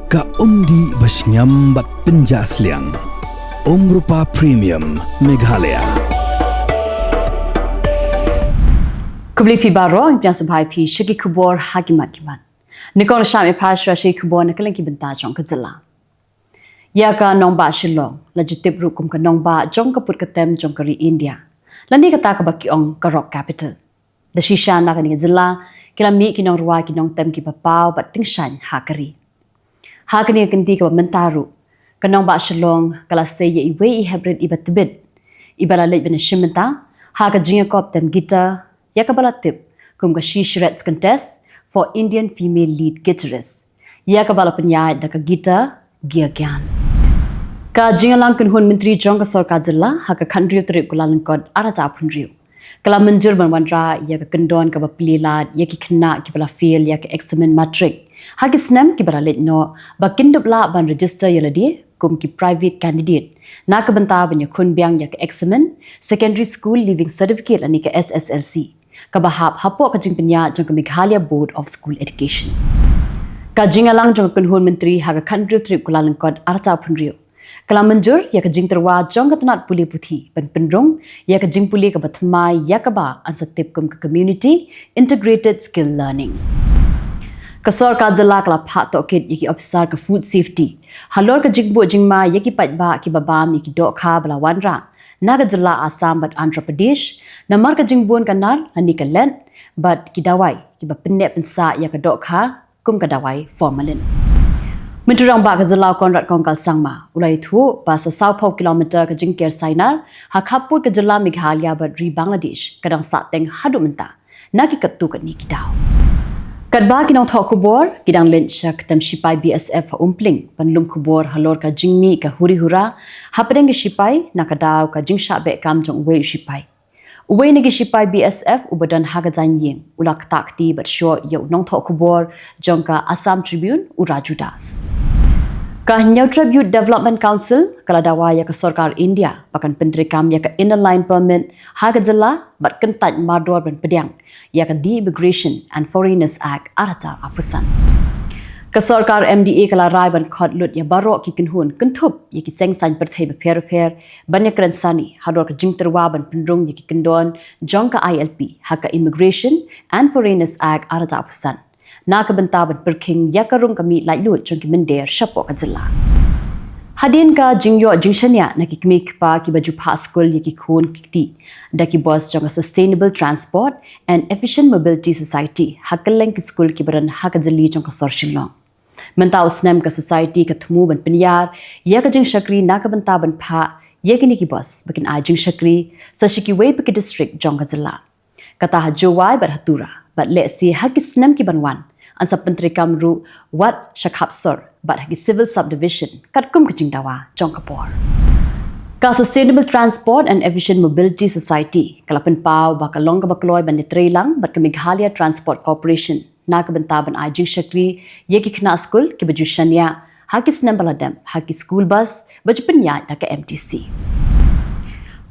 Ka umdi basnyam bat penjasliang. Rupa Premium Meghalaya. Kubli pi baro yang sebai pi shiki Khubor hakimat kimat. Nikon syam ipasra shiki Khubor Kylleng ki benta jong ke Jylla. Ya ka nongba shilong lajitip rukum ka nongba jong ka put ketem jong kari India. Lani kata ka baki ong ka rock capital. Da shisha na ka ni Jylla kilami kinong ruwa kinong tem ki papau bat tingshan hakari. Hakani kanti ka mentaru. Kanong ba shalong kala seye iwe I hybrid iba tibid. Iba lalit bina shimenta, ha ka jinga kop tem gita, ya ka bala tip, kum ka she shreds contest for Indian female lead guitarist. Ya ka bala penyait da ka gita, gia gyan. Ka jinga lang kunhun menteri jong ka sorka Jylla, ha ka kandriu Tarik Kyllalyngkot araja punriu. Kala menjur banwandra, ya ka kendon ka bapililat, ya ki kena ki bala fail, ya ka examen matric. Hagi senam ki beralit no, bakindup la ban register yala dia, kum ki private candidate. Na ka benta banya kun biang ya ka examen, secondary school leaving certificate ani ka SSLC. Ka bahap hapo ka jing penya jang ka Meghalaya Board of School Education. Ka jing alang jang kunhun menteri ha ka kandriu Tarik Kyllalyngkot arca punriu. Kala menjur ya ka jing terwa jang ka tanat puli puthi ban pendrong ya ka jing puli ka batmai ya ka ba ansatip kum ka community integrated skill learning. Kasor ka Jylla kala pak tokit yaki officer ka food safety. Halor ka jingbo jingma yaki patba ki babam yaki dokha bala wanra. Naga Jylla Assam bat Andhra Pradesh. Namar ka jingbon kanar hani ka lent bat ki dawai ki bapendek pensa ya ka dokha kum ka dawai formalin. Menturang ba ka Jylla konrat kongkal sangma. Ulai thu ba sa 20 kilometer ka jingker sainar ha khaput ka Jylla Meghalaya bat ri Bangladesh kadang sateng hadu menta. Naki katu kat ni kidaw. Kadba kinong thok Khubor, kidang lensya ketem sipai BSF umpling, panlum Khubor halor ka jingmi ka huri-hura, hapadeng ki sipai nakadaw ka jingsha be kam jong uwe sipai. Uwe nigi sipai BSF ubadan haga janyeng, ulak takti bat syo yaw nong thok Khubor jong ka Assam Tribune uraju das. Ka Hinyaw Tribute Development Council, kala dawa ya ka Sarkar India, pakan penteri kam ya ka inner line permit, haga Jylla bat kentat mardor ban pediang, ya ka The Immigration and Foreigners Act arata apusan. Ka Sarkar MDA kala rai ban khotlut ya barok ki kinhun kentup ya ki sengsan Pyrthei beper-per banyak keransani hador ka jingterwa ban pendrung ya ki kendon jong ka ILP haka Immigration and Foreigners Act arata apusan. Na ka benta ban perking ya ka rung kami lai lut jong ki mender syapo ka Jylla. Hadin ka jingyo jingshanya na ki kmik pa ki baju paskul ya ki khun kiti da ki boss jong Sustainable Transport and Efficient Mobility Society Kylleng ki school ki baran ha ka Jylla jong ka sorshilong. Mentau snam ka society ka thmu ban pinyar ya ka jing shakri na ka benta ban pha ya ki ni ki boss bakin a jing shakri sa shiki way pa ki district jong ka Jylla. Kata ha jowai bar hatura bat le si ha ki snam ki banwan ansa penteri kamru wat shakhapsor bat hagi civil subdivision katkum kajing dawa jong kapor. Ka Sustainable Transport and Efficient Mobility Society kalapan pau bakalong ka bakloy ban Trailang bat ka Meghalaya Transport Corporation na ka bentaban ajing shakri yeki khna school ki baju shanya haki snam baladam haki school bus baju penya ta ka MTC.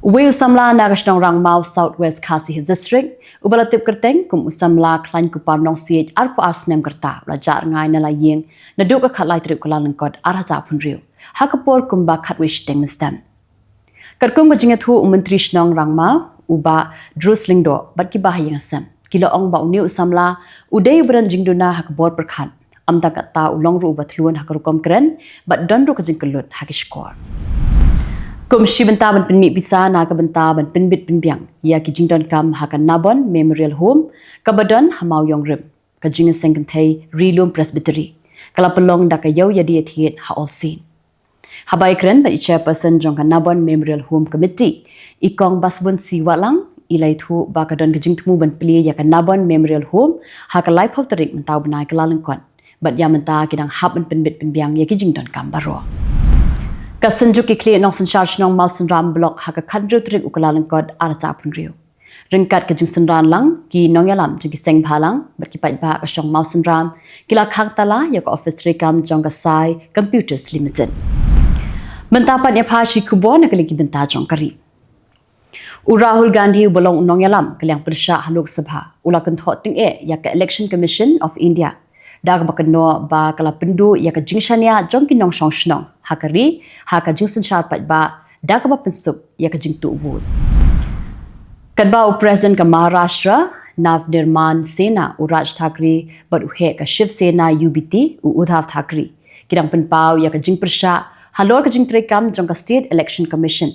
Uwe usamla nagashnong rangmau Southwest Khasi District ubalatip kerteng kum usamla klain kupar nong siej arpo asnem kerta rajar ngai na layeng na duk ka khalai Tarik Kyllalyngkot araja punriu hakapor kum ba khatwish teng stem karkum gajinga thu menteri shnong rangmau uba druslingdo bat ki bahayang asam kilo ong ba uni usamla udai beran jingduna hakbor perkhat amda kata ulong ru batluan hakarukom kren bat donru kajingkelut hakiskor. Kum shibentaban penmi bisa na kabentaban penbit penbiang ya ki jingdon kam hakan nabon memorial home kabadon hamau yong rim ka jinga sengkenthei rilum presbytery kala pelong da ka yaw yadi thiet ha all seen habai kren ba chairperson jong ka nabon memorial home committee ikong basbun siwalang ilai thu ba ka don ka jingtmu ban pli ya ka nabon memorial home ha ka life of Tarik mentau banai Kyllalyngkot bat ya menta kidang hab penbit penbiang ya ki jingdon kam baro. Kasenjuk ki kli nong sanchar nong mausan ram block haka kandriu Tarik Kyllalyngkot arca punriu. Ringkat ke jing senran lang ki nong yalam jing ki seng bhalang berkipat ba ka shong mausan ram kila khang tala ya ka office rekam jong ka sai computers limited. Mentapan ya phashi Khubor na kaligi benta jong kari. Rahul Gandhi bolong nong yalam kaliang persya haluk sabha ulakan thot ting ya ka Election Commission of India dak bakno ba kala pendu ya ka jingshania jong kinong song shnong hakari ha ka jingsen shat pat ba dak ba pensup ya ka jingtu vut kadba president ka Maharashtra Nav Nirman Sena u Raj Thakre but u he ka Shiv Sena UBT u Uddhav Thakre kidang penpau ya ka jing persha halor ka jing trekam jong ka State Election Commission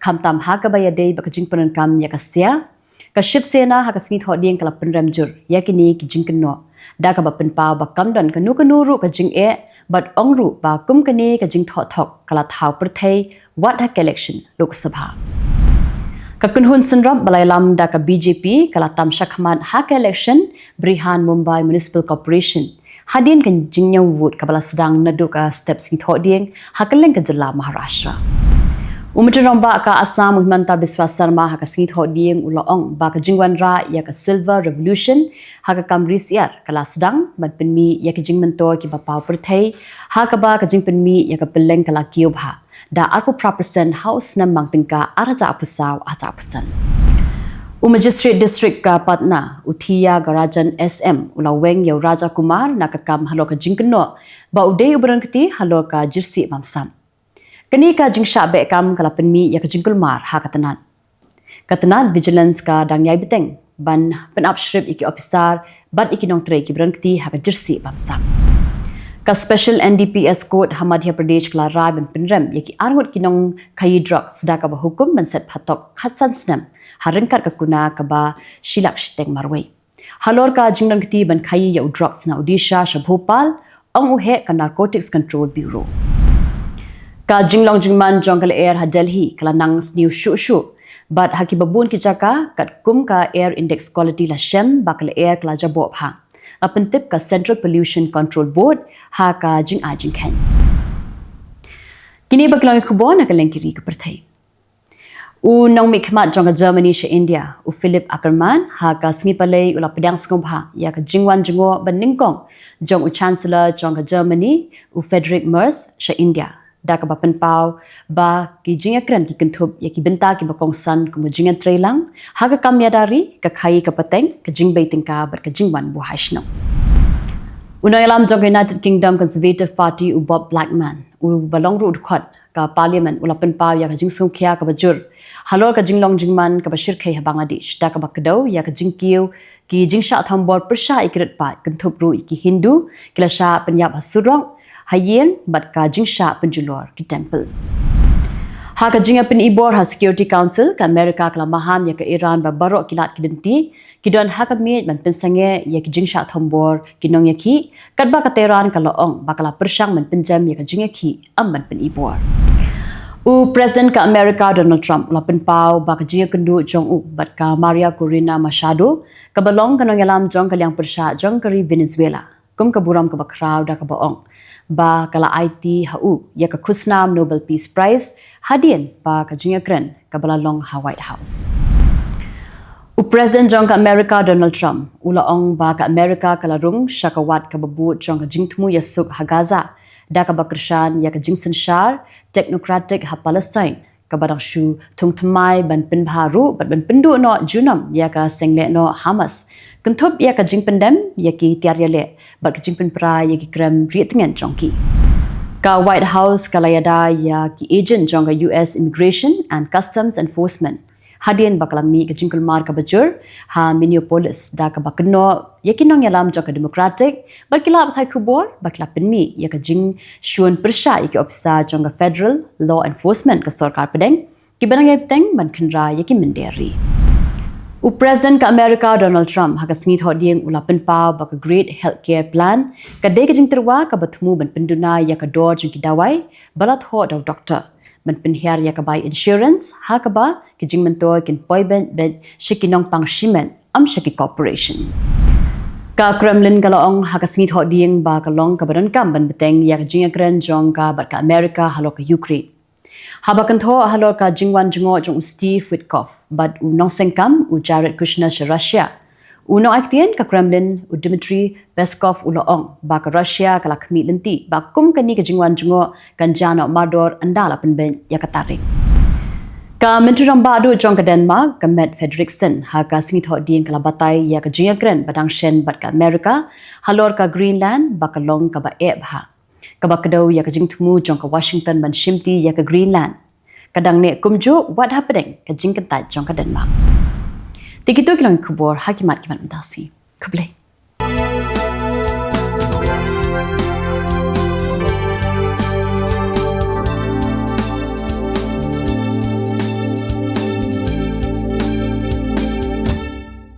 khamtam ha ka ba ya dei ba ka jing perenkam ya ka sia ka Shiv Sena ha ka singit hoding kala penram jur yakini ki jing keno da ka ba penpau ba kamdan kanu ru ka jing but ongru ba kum kani ka jing thok kala thau Pyrthei wat ha election Lok Sabha ka kunhun sunrab balailam da ka BJP kala tam shakhman ha election Brihan Mumbai Municipal Corporation hadin kan jing nyang vote ka bala sedang nadu ka steps singit hoding ha Kylleng ka Jylla Maharashtra Umatirong ba ka Assam Himanta Biswa Sarma ha ka singit hoding ulaong ba ka jingwan ra ya ka Silver Revolution ha ka kamris yar kala sedang ban penmi ya ka jingmento ki ba pau Pyrthei ha ka ba ka jingpenmi ya ka Kylleng kala kiobha da arko prapersen house na mangtingka araja apusaw aja apusan Magistrate District ka Patna Uthiya Garajan SM ulaweng yaw Raja Kumar nakakam halo ka jingkeno ba udey uberangkti halo ka jirsi mamsam Kani ka jingsha be kam kala penmi ya ka jingkul mar ha katanan vigilance ka dangyai biteng ban penapshrip iki officer bat iki nong tre ki brangti ha ka jirsi bamsam ka special NDPS code Madhya Pradesh kala rai ban penrem yaki arngot kinong kai drugs da ka ba hukum ban set phatok khatsan snam harengkar ka kuna ka ba shilak shteng marwei halor ka jingrangti ban kai ya drugs na Odisha Bhopal ong uhe ka Narcotics Control Bureau ka jinglong jingman jongkal air ha Delhi kala nangs new shu but haki babun ki jaka kat kum ka air index quality la shem bakal air kala jabo ha apentip ka Central Pollution Control Board ha ka jing ajing khen kini baklang Khubor na Kylleng kiri ka Pyrthei u nong mikmat jongka Germany she India u Philip Ackerman ha ka snipalei ula pedang skobha ya ka jingwan jingo ban ningkong jong u Chancellor jongka Germany u Frederick Merz she India da ka bapen pau ba ki jinga kran ki kentup ya ki benta ki bakong san ku jinga trailang ha ka kam yadari ka khai ka pateng ka jing baiting ka bar ka jingwan bu haishno unayalam jong United Kingdom Conservative Party u Bob Blackman u balong ru khot ka parliament ula pen pau ya ka jing sungkhya ka bajur halor ka jinglong jingman ka bashir khai ha Bangladesh da ka bakdo ya ka jingkiu ki jingsha thambor persha ikret pa kentup ru ki Hindu kilasha penyap hasurong Hayen bat ka jingsha penjulor ki temple. Ha ka jinga pen ibor ha Security Council ka Amerika kala maham ya ka Iran ba baro kilat kidenti kidon ha ka mi ban pensange ya ki jingsha thombor kinong ya ki kadba ka Tehran kala ong bakala persyang man penjam ya ka jinga ki amban pen ibor. U President ka Amerika Donald Trump la pen pau ba ka jinga kendu jong u bat ka Maria Corina Machado ka balong kanong yalam jong kalyang persya jong kari Venezuela kum ka buram ka ba crowd da ka baong ba kala IT hau ya ka khusnam Nobel Peace Prize hadien ba ka jinga kren ka balalong ha White House u President jong ka Amerika Donald Trump ula ong ba ka Amerika kala rung shakawat ka babu jong ka jingtmu yasuk ha Gaza da ka bakrshan ya ka jingsen shar technocratic ha Palestine ka barang shu thungthmai ban pen bharu ban pendu no junam ya ka sengle no Hamas kentup ya ka jingpendem ya ki tiaryale bat ka jingpen pra ya ki kram rietngen jongki ka White House kalayada ya ki agent jong ka US Immigration and Customs Enforcement hadien bakalami ka jingkul mar ka bajur ha Minneapolis da ka bakno ya ki nong yalam jong ka Democratic bat kila bathai Khubor bakla penmi ya ka jing shuan persha ya ki officer jong ka Federal Law Enforcement ka sarkar pedeng ki banang teng ban khanra ya ki menderi U President ka Amerika Donald Trump ha ka singit hoding ula pen pau ba ka Great Healthcare Plan ka de ka jing terwa ka bathmu ban penduna ya ka dor jing ki dawai balat ho daw doctor ban pen hiar ya ka buy insurance ha ka ba ki jing mento kin poiben bed shikinong pang shimen am shiki corporation ka Kremlin ka laong ha ka singit hoding ba ka long ka baran kam ban beteng ya ka jing akran jong ka ba ka Amerika halo ka Ukraine Habakantho halor ka jingwan jingo jong Steve Witkoff but unong sengkam u Jared Kushner sa Russia. Uno aktien ka Kremlin u Dmitry Peskov uloong ba ka Russia ka lakmi lenti ba kum kani ka jingwan jingo kan jano mador andala penben ya ka Tarik. Ka Menteri Rambadu jong ke Denmark, ka Matt Frederiksen, ha ka singitho ding kala batai ya ka Jylla Gren badang shen bat ka Amerika, halor ka Greenland, bakalong ka ba ha. Ka ba kedau ya ka jingtmu jong ka Washington ban shimti ya ka Greenland. Kadang ne kumju what happening ka jingkentai jong ka Denmark. Tikitu kilang Khubor hakimat kimat mentasi. Kublai.